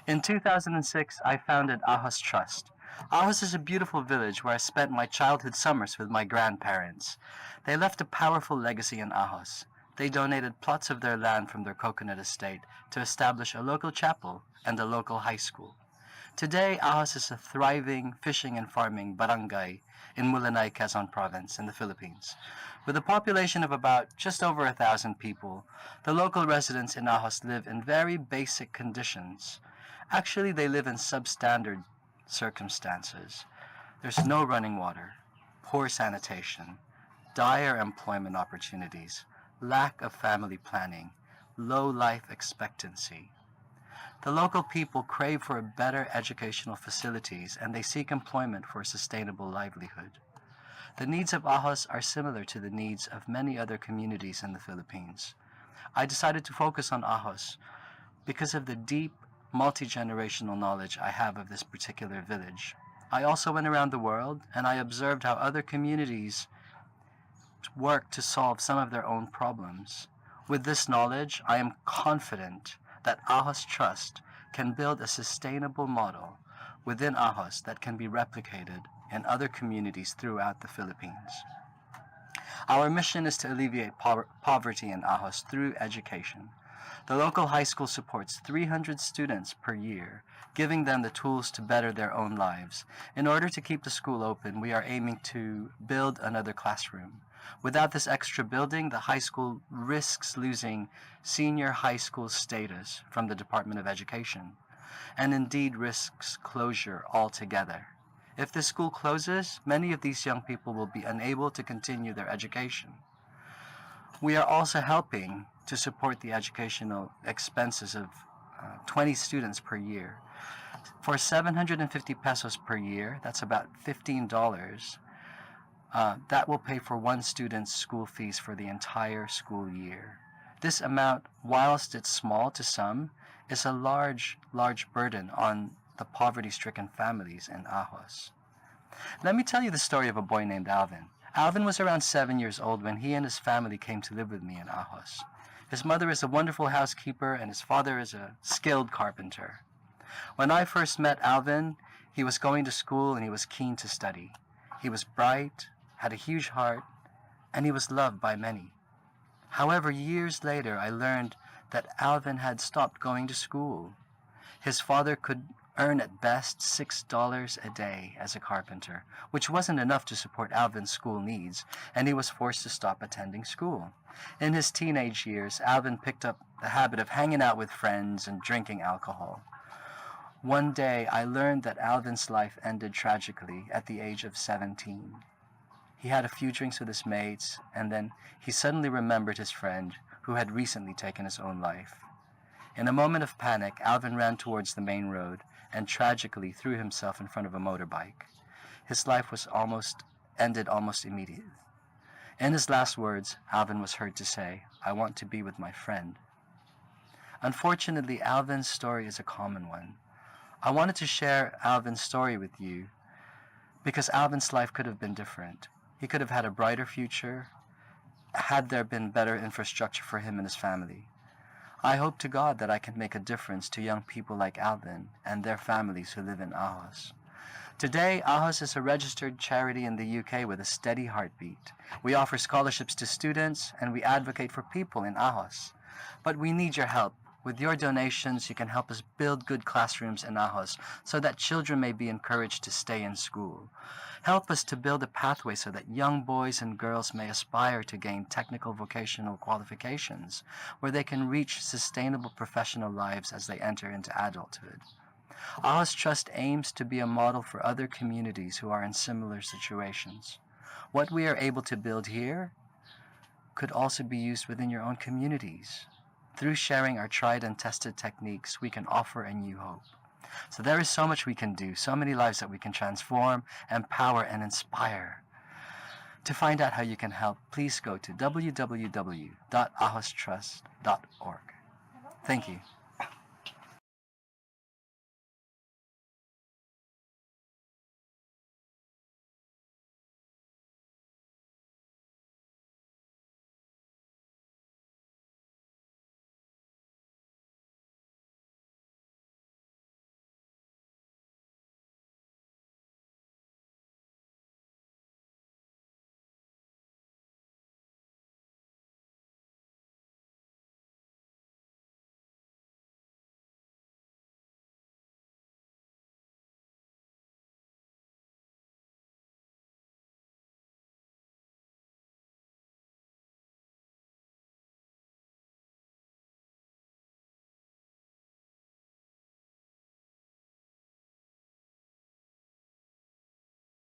In 2006, I founded Ajos Trust. Ajos is a beautiful village where I spent my childhood summers with my grandparents. They left a powerful legacy in Ajos. They donated plots of their land from their coconut estate to establish a local chapel and a local high school. Today, Ajos is a thriving fishing and farming barangay in Mulanay, Quezon Province in the Philippines. With a population of about just over 1,000 people, the local residents in Ajos live in very basic conditions. Actually, they live in substandard circumstances. There's no running water, poor sanitation, dire employment opportunities, lack of family planning, low life expectancy. The local people crave for better educational facilities and they seek employment for a sustainable livelihood. The needs of Ajos are similar to the needs of many other communities in the Philippines. I decided to focus on Ajos because of the deep, multi-generational knowledge I have of this particular village. I also went around the world and I observed how other communities work to solve some of their own problems. With this knowledge, I am confident that Ajos Trust can build a sustainable model within Ajos that can be replicated in other communities throughout the Philippines. Our mission is to alleviate poverty in Ajos through education. The local high school supports 300 students per year, giving them the tools to better their own lives. In order to keep the school open, we are aiming to build another classroom. Without this extra building, the high school risks losing senior high school status from the Department of Education, and indeed risks closure altogether. If the school closes, many of these young people will be unable to continue their education. We are also helping to support the educational expenses of 20 students per year. For 750 pesos per year, that's about $15, that will pay for one student's school fees for the entire school year. This amount, whilst it's small to some, is a large burden on the poverty-stricken families in Ajos. Let me tell you the story of a boy named Alvin. Alvin was around 7 years old when he and his family came to live with me in Ajos. His mother is a wonderful housekeeper and his father is a skilled carpenter. When I first met Alvin, he was going to school and he was keen to study. He was bright, had a huge heart, and he was loved by many. However, years later, I learned that Alvin had stopped going to school. His father could earn at best $6 a day as a carpenter, which wasn't enough to support Alvin's school needs, and he was forced to stop attending school. In his teenage years, Alvin picked up the habit of hanging out with friends and drinking alcohol. One day, I learned that Alvin's life ended tragically at the age of 17. He had a few drinks with his mates, and then he suddenly remembered his friend who had recently taken his own life. In a moment of panic, Alvin ran towards the main road and tragically threw himself in front of a motorbike. His life was ended almost immediately. In his last words, Alvin was heard to say, "I want to be with my friend." Unfortunately, Alvin's story is a common one. I wanted to share Alvin's story with you because Alvin's life could have been different. He could have had a brighter future had there been better infrastructure for him and his family. I hope to God that I can make a difference to young people like Alvin and their families who live in Ajos. Today, Ajos is a registered charity in the UK with a steady heartbeat. We offer scholarships to students and we advocate for people in Ajos. But we need your help. With your donations, you can help us build good classrooms in Ajos so that children may be encouraged to stay in school. Help us to build a pathway so that young boys and girls may aspire to gain technical vocational qualifications where they can reach sustainable professional lives as they enter into adulthood. Ajos Trust aims to be a model for other communities who are in similar situations. What we are able to build here could also be used within your own communities. Through sharing our tried and tested techniques, we can offer a new hope. So there is so much we can do, so many lives that we can transform, empower, and inspire. To find out how you can help, please go to www.ajostrust.org. Thank you.